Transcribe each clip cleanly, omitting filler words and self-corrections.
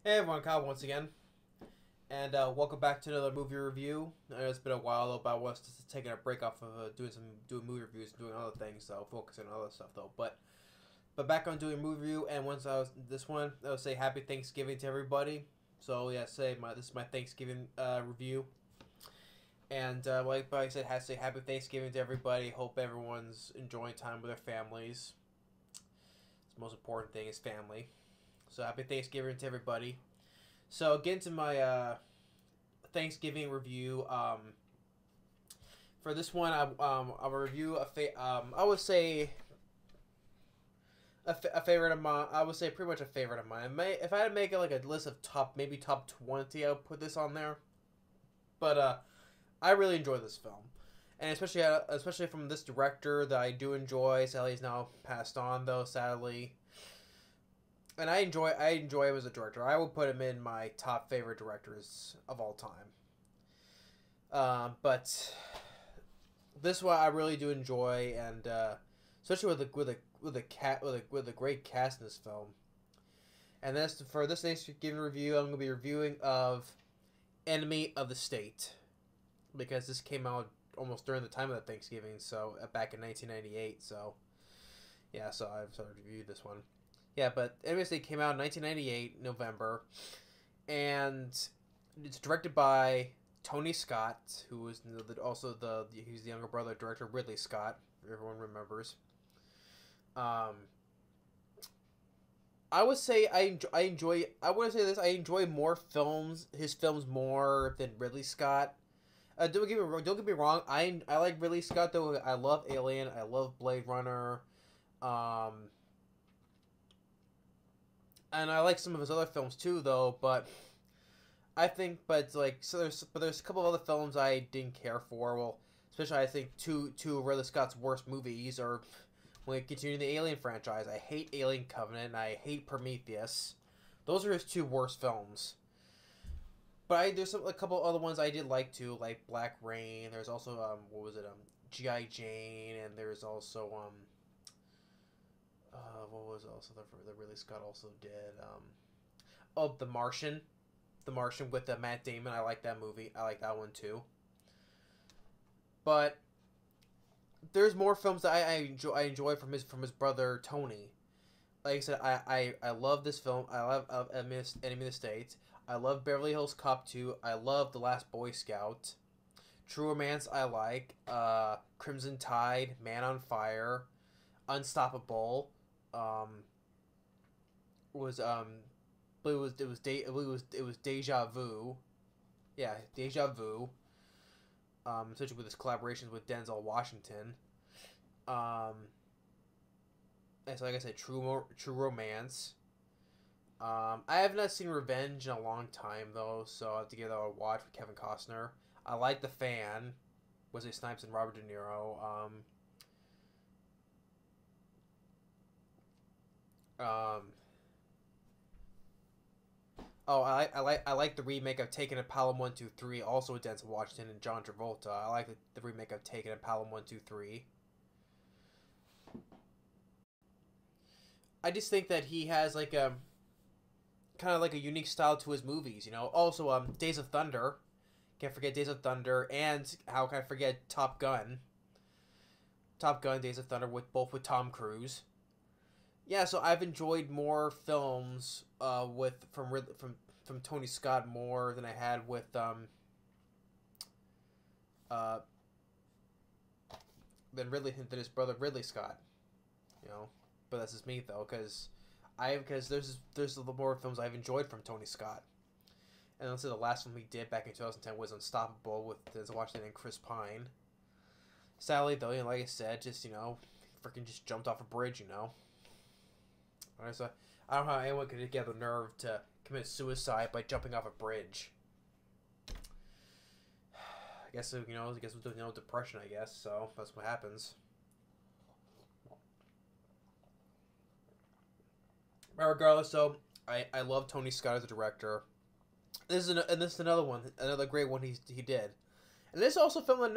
Hey everyone, Kyle once again, and welcome back to another movie review. I know it's been a while though, but I was just taking a break off of doing movie reviews and doing other things, so focusing on other stuff though. But back on doing movie review, and once I was this one, I would say Happy Thanksgiving to everybody. So yeah, this is my Thanksgiving review, and like I said, say Happy Thanksgiving to everybody. Hope everyone's enjoying time with their families. The most important thing is family. So Happy Thanksgiving to everybody. So get into my Thanksgiving review. For this one, I'll review I would say a favorite of mine. I would say pretty much a favorite of mine. If I had to make it like a list of maybe top 20, I would put this on there. But I really enjoy this film, and especially from this director that I do enjoy. Sadly, he's now passed on though. Sadly. And I enjoy him as a director. I would put him in my top favorite directors of all time. But this one I really do enjoy, and especially with a great cast in this film. And for this Thanksgiving review, I'm gonna be reviewing of Enemy of the State, because this came out almost during the time of the Thanksgiving, so back in 1998. So yeah, so I've sort of reviewed this one. Yeah, but Enemy of the State came out in 1998, November, and it's directed by Tony Scott, who was he's the younger brother of director Ridley Scott, if everyone remembers. I would say I wouldn't say this. I enjoy his films more than Ridley Scott. Don't get me wrong. I like Ridley Scott though. I love Alien. I love Blade Runner. And I like some of his other films too, though. But there's a couple of other films I didn't care for. Well, especially I think two of Ridley Scott's worst movies are when we continue the Alien franchise. I hate Alien Covenant and I hate Prometheus. Those are his two worst films. But there's a couple other ones I did like too, like Black Rain. There's also G.I. Jane, and there's also what was also that Ridley Scott also did? The Martian. The Martian with Matt Damon. I like that movie. I like that one too. But there's more films that I enjoy from his brother Tony. Like I said, I love this film. I love Enemy of the State. I love Beverly Hills Cop 2. I love The Last Boy Scout. True Romance I like. Crimson Tide. Man on Fire. Unstoppable. It was Deja Vu. Yeah, Deja Vu. Especially with his collaborations with Denzel Washington. And so like I said, True Romance. I have not seen Revenge in a long time though, so I have to give that a watch with Kevin Costner. I like The Fan. Wesley Snipes and Robert De Niro. I like the remake of Taken at Pelham 123, also with Denzel Washington and John Travolta. I like the remake of Taken at Pelham 123. I just think that he has like a kind of like a unique style to his movies, you know. Also, Days of Thunder, can't forget Days of Thunder, and how can I forget Top Gun? Top Gun, Days of Thunder with Tom Cruise. Yeah, so I've enjoyed more films from Tony Scott more than I had with than his brother Ridley Scott, you know. But that's just me though, because there's a little more films I've enjoyed from Tony Scott. And let's say the last one we did back in 2010 was Unstoppable with Denzel Washington and Chris Pine. Sadly though, you know, like I said, just freaking just jumped off a bridge, you know. Alright, so I don't know how anyone could get the nerve to commit suicide by jumping off a bridge. I guess with depression, I guess, so that's what happens. But regardless, so I love Tony Scott as a director. This is another one, another great one he did. And this is also a film that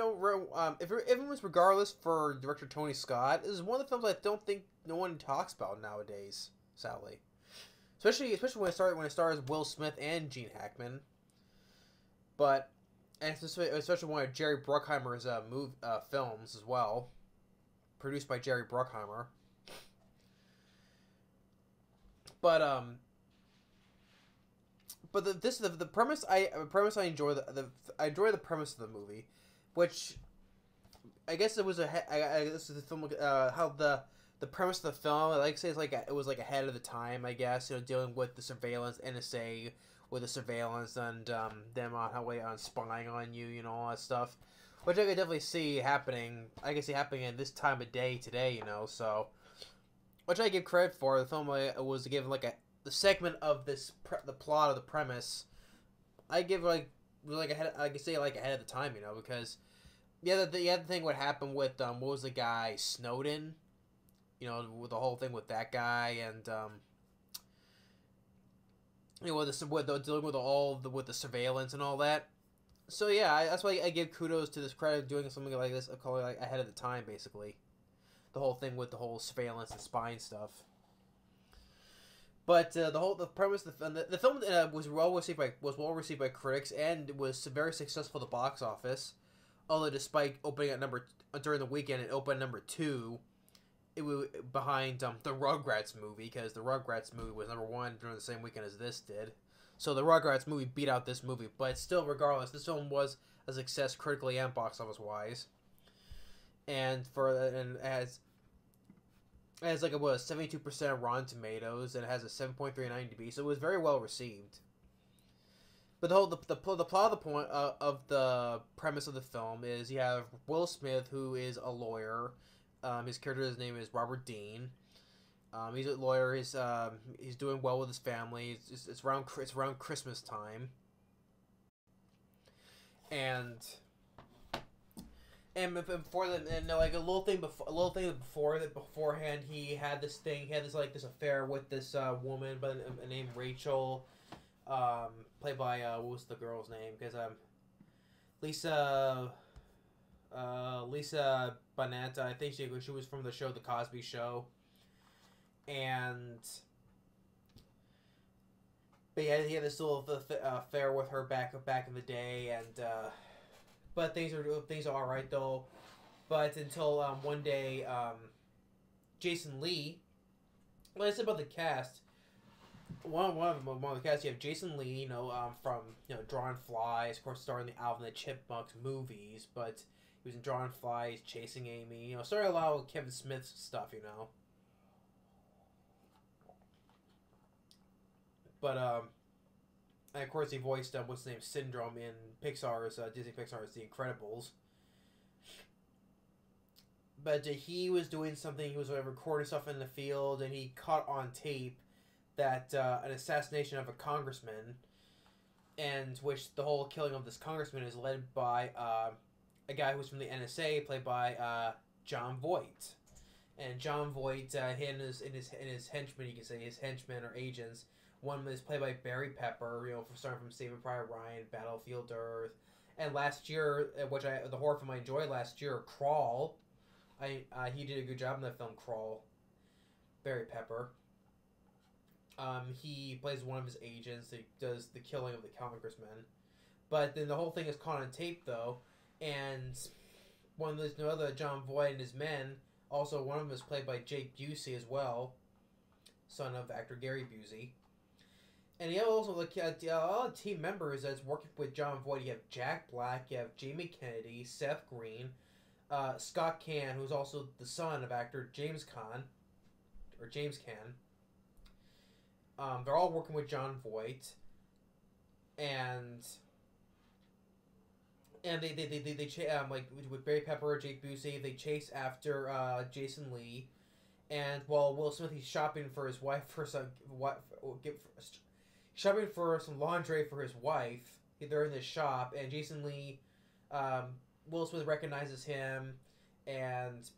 if it was regardless for director Tony Scott, this is one of the films I don't think no one talks about nowadays, sadly. especially when it stars Will Smith and Gene Hackman. But and especially one of Jerry Bruckheimer's films as well, produced by Jerry Bruckheimer. But the premise I enjoy I enjoy the premise of the movie, which I guess it was this is the film how the premise of the film, like I say, it was like ahead of the time, I guess, dealing with the surveillance, NSA with the surveillance and them on how way on spying on you, all that stuff, which I could definitely see happening. I can see happening in this time of day today, so which I give credit for. The film was given the segment of the plot of the premise. I give ahead of the time, because the other thing what happened with what was the guy Snowden, with the whole thing with that guy and dealing with the surveillance and all that. So yeah, that's why I give kudos to this credit of doing something like this, ahead of the time, basically. The whole thing with the whole surveillance and spying stuff. But the premise of the film was well received by critics and was very successful at the box office. Although despite opening at during the weekend, it opened number 2. It was behind the Rugrats movie, because the Rugrats movie was number 1 during the same weekend as this did. So the Rugrats movie beat out this movie, but still, regardless, this film was a success critically and box office wise. And has like a 72% Rotten Tomatoes, and it has a 7.3 IMDb, so it was very well received. But the plot of the premise of the film is you have Will Smith, who is a lawyer. His character's name is Robert Dean. He's a lawyer. He's doing well with his family. It's around Christmas time, and before that, and like a little thing beforehand, he had this affair with this woman, named Rachel, played by what was the girl's name? Because Lisa Bonetta, I think she was from the show The Cosby Show, but yeah, he had this little affair with her back in the day, and but things are all right though. But until one day, Jason Lee. What I said about the cast, one of the cast, you have Jason Lee, from Drawing Flies, of course, starring the Alvin and the Chipmunks movies, but he was in Drawing Flies, Chasing Amy, starring a lot of Kevin Smith's stuff, But and of course he voiced what's the name, Syndrome in Disney Pixar's The Incredibles. But he was doing something. He was recording stuff in the field, and he caught on tape that an assassination of a congressman, and which the whole killing of this congressman is led by a guy who's from the NSA, played by John Voight. And John Voight, in his henchmen, you can say his henchmen or agents. One is played by Barry Pepper, starting from Saving Private Ryan, Battlefield Earth, and last year, the horror film I enjoyed last year, Crawl. He did a good job in that film, Crawl. Barry Pepper. He plays one of his agents that does the killing of the congressman. But then the whole thing is caught on tape, though, and there's no other John Voight and his men. Also, one of them is played by Jake Busey as well, son of actor Gary Busey. And you have also a lot of team members that's working with John Voight. You have Jack Black, you have Jamie Kennedy, Seth Green, Scott Caan, who's also the son of actor James Caan. They're all working with John Voight, and they with Barry Pepper, Jake Busey, they chase after Jason Lee, and while Will Smith, he's shopping for his wife shopping for some lingerie for his wife. They're in this shop, and Jason Lee, Will Smith recognizes him,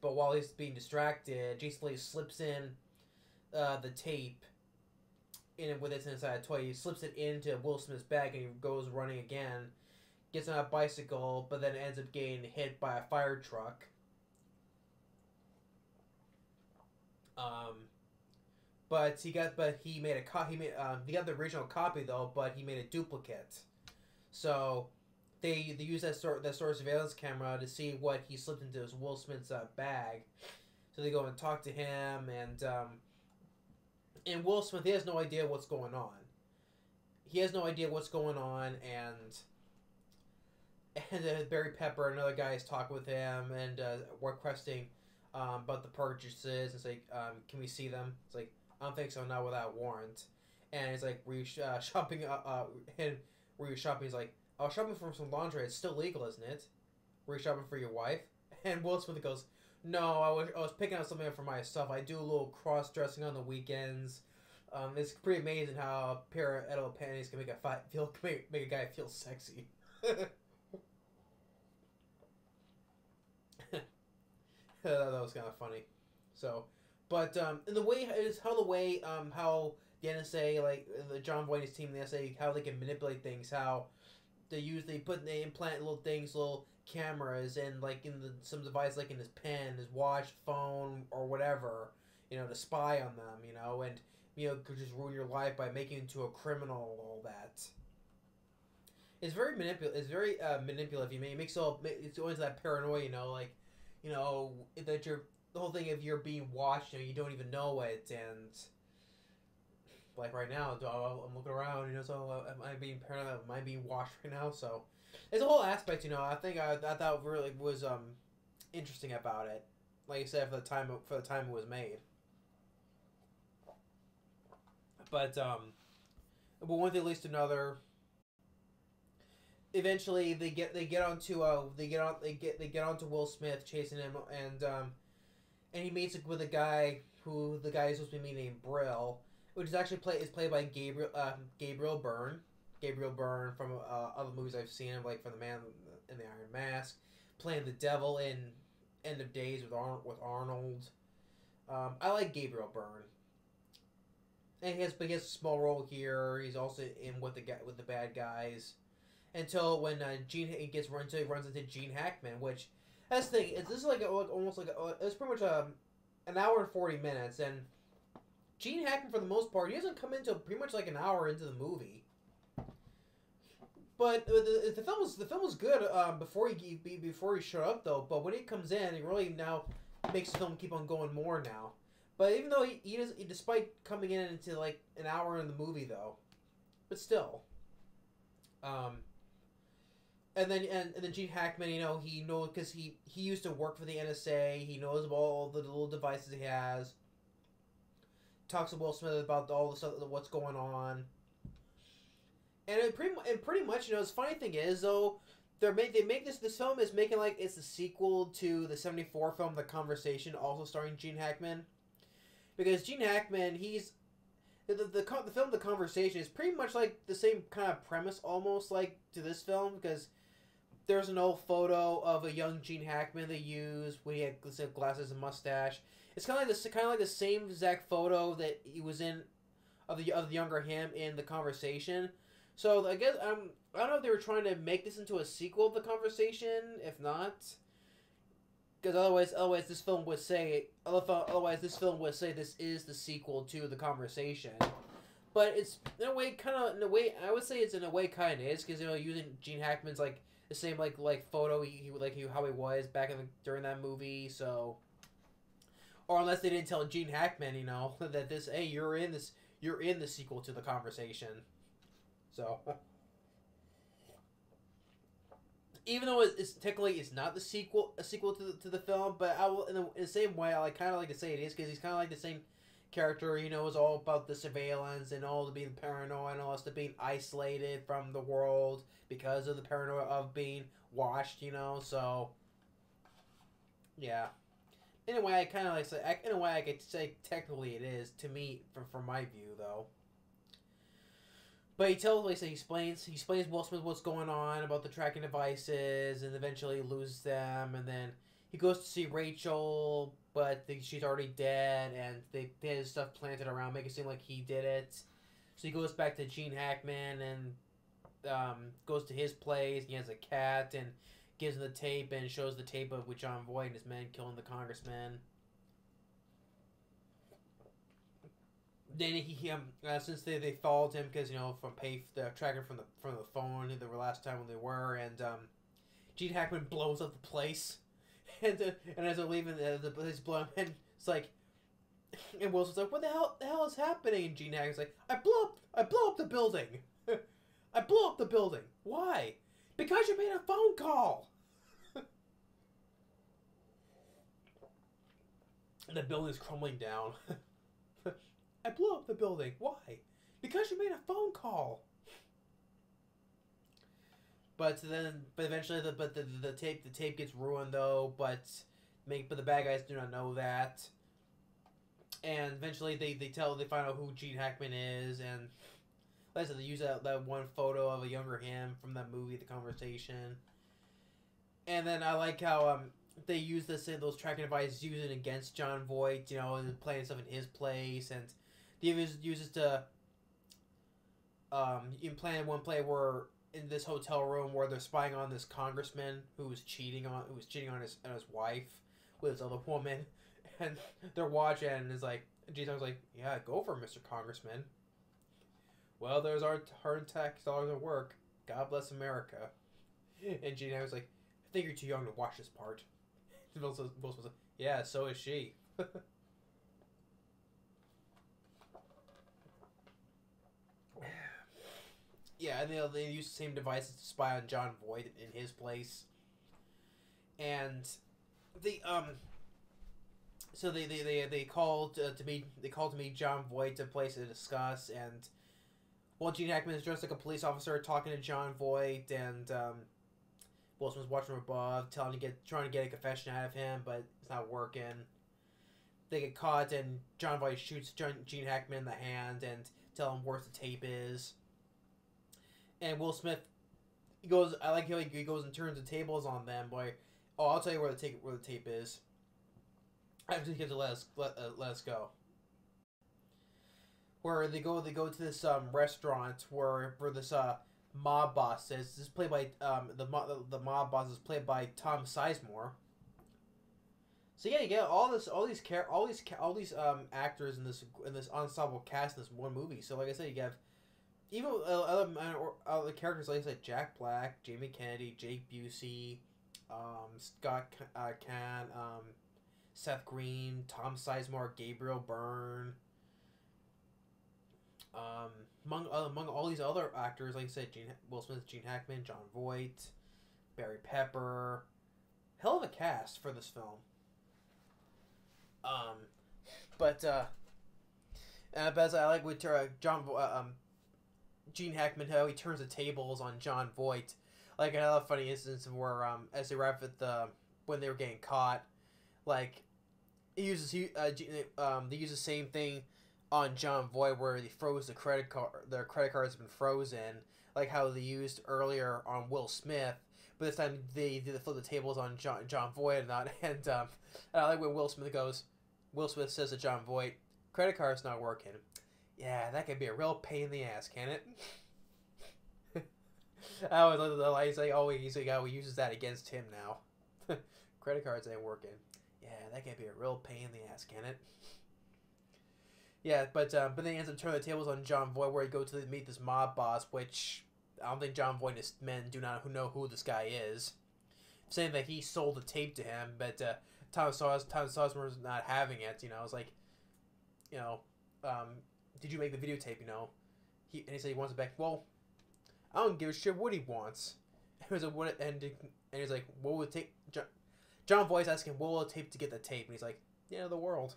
but while he's being distracted, Jason Lee slips in the tape with it inside a toy. He slips it into Will Smith's bag, and he goes running again, gets on a bicycle, but then ends up getting hit by a fire truck. he made a he got the original copy though, but he made a duplicate. So they use that sort of surveillance camera to see what he slipped into his Will Smith's bag. So they go and talk to him, and Will Smith, he has no idea what's going on. He has no idea what's going on, and Barry Pepper, another guy, is talking with him and requesting about the purchases. It's like, can we see them? It's like, I don't think so, not without warrant. And it's like, were you shopping? And were you shopping? He's like, I was shopping for some laundry. It's still legal, isn't it? Were you shopping for your wife? And Will Smith goes, no, I was picking out something for myself. I do a little cross dressing on the weekends. It's pretty amazing how a pair of edible panties can make a guy feel sexy. That was kind of funny. So, but in the way is how the NSA, like the John Voight and his team in the NSA, how they can manipulate things, how they implant little things, little cameras, and like in some device, like in his pen, his watch, phone, or whatever, to spy on them, and could just ruin your life by making you into a criminal, all that. It's very manipulative. It's very manipulative. It makes it's always that paranoia, that the whole thing of you're being watched, you don't even know it, and like right now, I'm looking around, so am I being paranoid? Am I being watched right now? So it's a whole aspect, I think I thought really was interesting about it. Like I said, for the time it was made. But one thing leads to another. Eventually, they get onto Will Smith, chasing him, and he meets with a guy who the guy is supposed to be named Brill, which is actually played by Gabriel Byrne. Gabriel Byrne from other movies I've seen him, like from The Man in the Iron Mask, playing the devil in End of Days with Arnold. I like Gabriel Byrne. And he has a small role here. He's also in with the bad guys, until when runs into Gene Hackman, which that's the thing. This is almost like it's pretty much an hour and 40 minutes, and Gene Hackman for the most part he doesn't come into pretty much like an hour into the movie. But the film was good before he showed up though. But when he comes in, he really now makes the film keep on going more now. But even though he despite coming in into like an hour in the movie though, but still, and then Gene Hackman, he knows because he used to work for the NSA. He knows about all the little devices he has. Talks to Will Smith about all the stuff, what's going on, and pretty much, the funny thing is though, they make this film is making like it's the sequel to the '74 film The Conversation, also starring Gene Hackman. Because Gene Hackman, he's the film The Conversation is pretty much like the same kind of premise almost like to this film, because there's an old photo of a young Gene Hackman they use when he had glasses and mustache. It's kind of like the same exact photo that he was in of the younger him in The Conversation. So I guess I don't know if they were trying to make this into a sequel of The Conversation. If not. Because otherwise this film would say this is the sequel to The Conversation, but it's in a way I would say it's in a way kind of is, because using Gene Hackman's like the same like photo how he was back during that movie, so, or unless they didn't tell Gene Hackman that you're in the sequel to The Conversation, so. Even though it's technically it's not a sequel to the film, but I will in the same way I kind of like to say it is, because he's kind of like the same character. He knows all about the surveillance and all the being paranoid and all this, to being isolated from the world because of the paranoia of being watched. So yeah. Anyway, I kind of like say in a way I could say technically it is to me from my view though. But he explains Will Smith what's going on about the tracking devices, and eventually he loses them, and then he goes to see Rachel, but she's already dead, and they had stuff planted around, make it seem like he did it. So he goes back to Gene Hackman and goes to his place. He has a cat and gives him the tape and shows the tape of with John Voight and his men killing the congressman. then since they followed him because from the tracking from the phone the last time when they were, and Gene Hackman blows up the place, and as they're leaving the place blowing, and it's like, and Wilson's like, what the hell is happening? And Gene Hackman's like, I blow up the building. I blew up the building. Why? Because you made a phone call. And the building's crumbling down. I blew up the building. Why? Because you made a phone call. But eventually the tape gets ruined though. But the bad guys do not know that. And eventually they find out who Gene Hackman is, and like I said, they use that one photo of a younger him from that movie, The Conversation. And then I like how they use those tracking devices, use it against Jon Voight, and playing stuff in his place, and he uses to in playing one play where in this hotel room where they're spying on this congressman who was cheating on his wife with this other woman, and they're watching, and it's like Gene was like, yeah, go for it, Mr. Congressman. Well, there's our hard tax dollars at work. God bless America. And Gene was like, I think you're too young to watch this part. Will was like, yeah, so is she. Yeah, and they use the same devices to spy on Jon Voight in his place. And so they called to meet Jon Voight to place to discuss, and Gene Hackman is dressed like a police officer talking to Jon Voight, and Will Smith's watching from above, trying to get a confession out of him, but it's not working. They get caught, and Jon Voight shoots Gene Hackman in the hand and tell him where the tape is. And Will Smith, I like how he goes and turns the tables on them. I'll tell you where the tape is. I just get to let us go. Where they go to this restaurant where this mob boss is. This is played by the mob boss is played by Tom Sizemore. So yeah, you get all these actors in this ensemble cast in this one movie. So like I said, you have even other characters, like I said, Jack Black, Jamie Kennedy, Jake Busey, Scott Caan, Seth Green, Tom Sizemore, Gabriel Byrne. Among all these other actors, like I said, Will Smith, Gene Hackman, Jon Voight, Barry Pepper. Hell of a cast for this film. But as I like with Gene Hackman, how he turns the tables on Jon Voight. Like another funny instance where as they arrived at when they were getting caught, like they use the same thing on Jon Voight where they froze the credit card. Their credit cards have been frozen, like how they used earlier on Will Smith. But this time they flip the tables on Jon Voight and not. And I like when Will Smith says to Jon Voight, "Credit card's not working." Yeah, that could be a real pain in the ass, can it? I always love the line. He's like, oh, he uses that against him now. Credit cards ain't working. Yeah, that could be a real pain in the ass, can it? Yeah, but then he ends up turning the tables on Jon Voight, where he goes to meet this mob boss, which I don't think Jon Voight and his men do not know who this guy is. Saying that he sold the tape to him, but Tom Sizemore's not having it. It's like, did you make the videotape? He said he wants it back. Well, I don't give a shit what he wants. He was like, what? And he's like, what will it take? Jon Voight's asking, what will it take to get the tape? And he's like, the end of the world.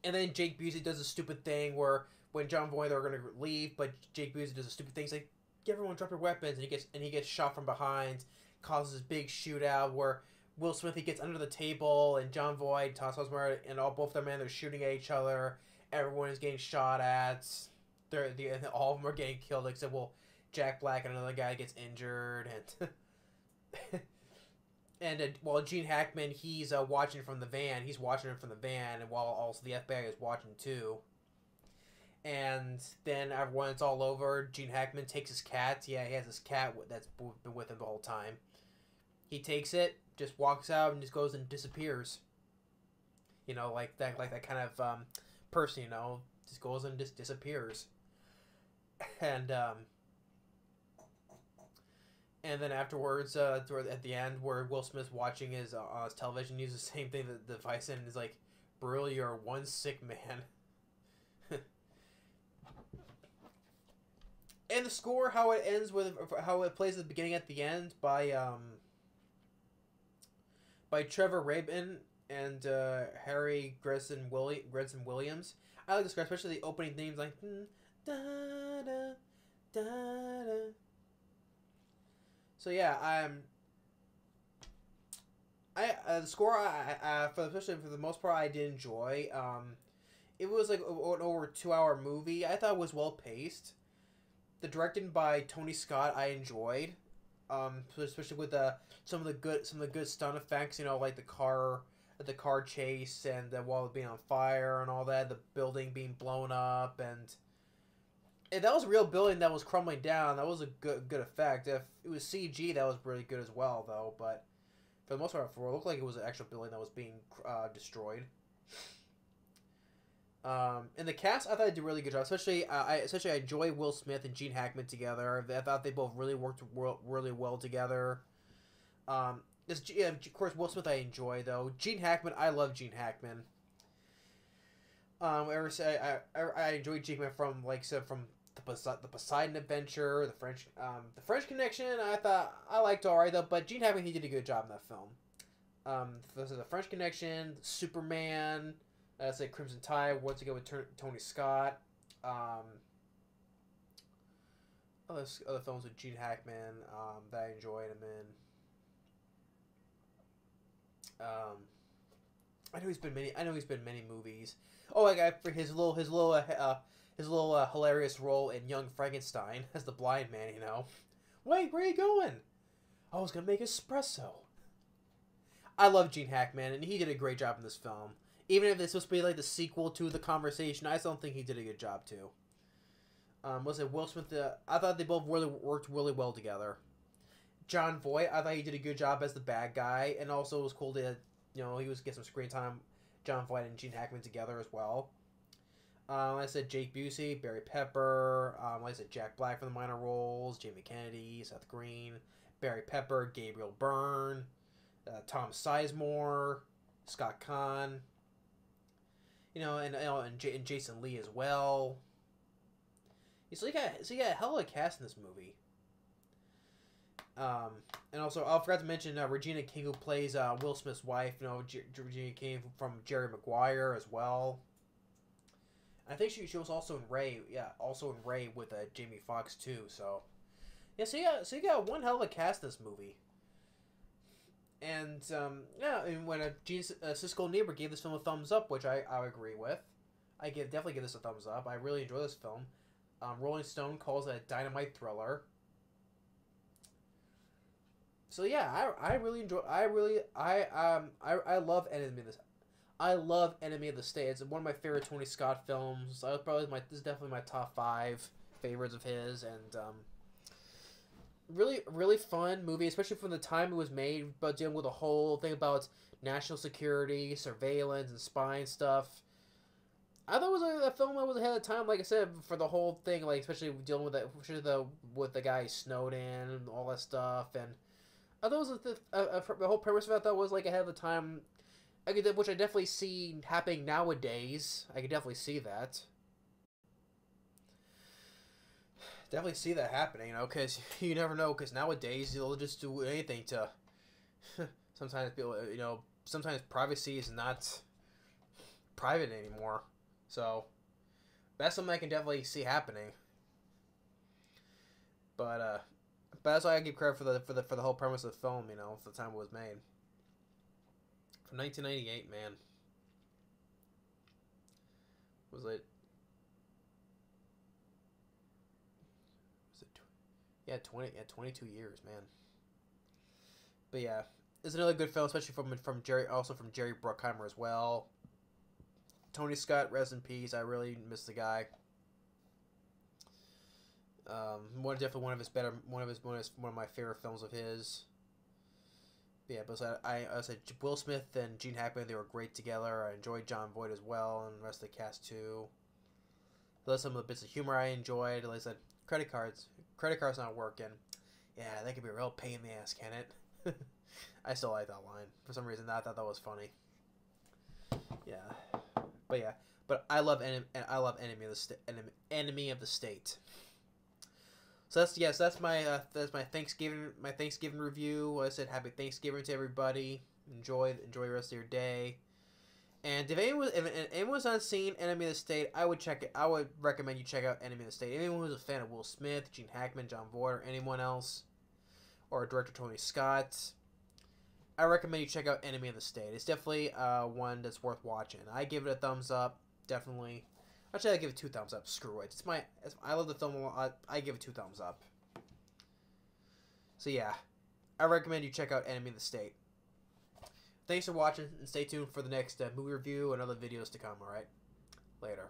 And then Jake Busey does a stupid thing where when Jon Voight are gonna leave, but Jake Busey does a stupid thing. He's like, everyone drop your weapons, and he gets shot from behind, causes this big shootout where Will Smith, he gets under the table, and Jon Voight, Tom Sizemore, and both their men, they're shooting at each other. Everyone is getting shot at. All of them are getting killed except Jack Black and another guy gets injured, and while Gene Hackman, he's watching from the van. He's watching it from the van, and while also the FBI is watching too. And then when it's all over, Gene Hackman takes his cat. Yeah, he has this cat that's been with him the whole time. He takes it, just walks out, and just goes and disappears. Like that kind of person, you know, just goes and just disappears. And then afterwards, at the end, where Will Smith's watching his television, uses the same thing that the device and is like, "Bro, you're one sick man." And the score, how it ends with, how it plays at the beginning at the end by Trevor Rabin and Harry Gregson Williams. I like the score, especially the opening themes, like da da da da. So yeah, the score especially for the most part I did enjoy. It was like an over 2-hour movie. I thought it was well paced. The directing by Tony Scott I enjoyed, especially with some of the good stunt effects. You know, like the car chase and the wall being on fire and all that. The building being blown up and that was a real building that was crumbling down. That was a good effect. If it was CG, that was really good as well, though. But for the most part, it looked like it was an actual building that was being destroyed. And the cast, I thought they did a really good job. Especially I enjoy Will Smith and Gene Hackman together. I thought they both really worked really well together. Of course, Will Smith I enjoy, though. Gene Hackman, I love Gene Hackman. I enjoyed Gene Hackman from, like I said, from the Poseidon Adventure, the French Connection. I thought I liked alright, though. But Gene Hackman, he did a good job in that film. The French Connection, Superman. Let's say Crimson Tide, once again with Tony Scott. Other films with Gene Hackman that I enjoyed him in. I know he's been many movies. Oh, I got for his little hilarious role in Young Frankenstein as the blind man. You know, wait, where are you going? I was gonna make espresso. I love Gene Hackman, and he did a great job in this film. Even if it's supposed to be like the sequel to The Conversation, I still don't think he did a good job too. Was it Will Smith? I thought they both worked really well together. John Voight, I thought he did a good job as the bad guy, and also it was cool to, he was get some screen time. John Voight and Gene Hackman together as well. Like I said, Jake Busey, Barry Pepper. Like I said, Jack Black for the minor roles. Jamie Kennedy, Seth Green, Barry Pepper, Gabriel Byrne, Tom Sizemore, Scott Caan. And Jason Lee as well. So you got a hell of a cast in this movie. And also I forgot to mention Regina King, who plays Will Smith's wife. Regina King from Jerry Maguire as well. I think she was also in Ray. Yeah, also in Ray with Jamie Foxx too. So yeah, so you got one hell of a cast in this movie. And and when Siskel and Ebert gave this film a thumbs up, which I agree with, definitely give this a thumbs up. I really enjoy this film. Rolling Stone calls it a dynamite thriller. So yeah, I really enjoy. I love Enemy of the. I love Enemy of the State. It's one of my favorite Tony Scott films. This is definitely my top 5 favorites of his, and really, really fun movie, especially from the time it was made, but dealing with the whole thing about national security, surveillance, and spying stuff. I thought it was a film that was ahead of time, like I said, for the whole thing, like especially dealing with the guy Snowden and all that stuff, and I thought it was the whole premise of that was like ahead of the time, which I definitely see happening nowadays. I could definitely see that. Definitely see that happening, because you never know, because nowadays they'll just do anything to sometimes people, sometimes privacy is not private anymore, so that's something I can definitely see happening. But that's why I give credit for the whole premise of the film, for the time it was made. From 1998, man. Was it? Yeah, 22 years, man. But yeah, it's another good film, especially from Jerry Bruckheimer as well. Tony Scott, rest in peace. I really miss the guy. Definitely one of my favorite films of his. Yeah, but I said Will Smith and Gene Hackman, they were great together. I enjoyed John Voight as well, and the rest of the cast too. Those some of the bits of humor I enjoyed. Like I said, credit cards not working. Yeah, that could be a real pain in the ass, can it? I still like that line for some reason. I thought that was funny. Yeah, but I love Enemy of the State. So that's my Thanksgiving review. Like I said, happy Thanksgiving to everybody. Enjoy the rest of your day. And if anyone's not seen Enemy of the State, I would recommend you check out Enemy of the State. Anyone who's a fan of Will Smith, Gene Hackman, John Voight, or anyone else, or director Tony Scott, I recommend you check out Enemy of the State. It's definitely one that's worth watching. I give it a thumbs up, definitely. Actually, I give it 2 thumbs up. Screw it. I love the film a lot. I give it 2 thumbs up. So yeah, I recommend you check out Enemy of the State. Thanks for watching, and stay tuned for the next movie review and other videos to come, alright? Later.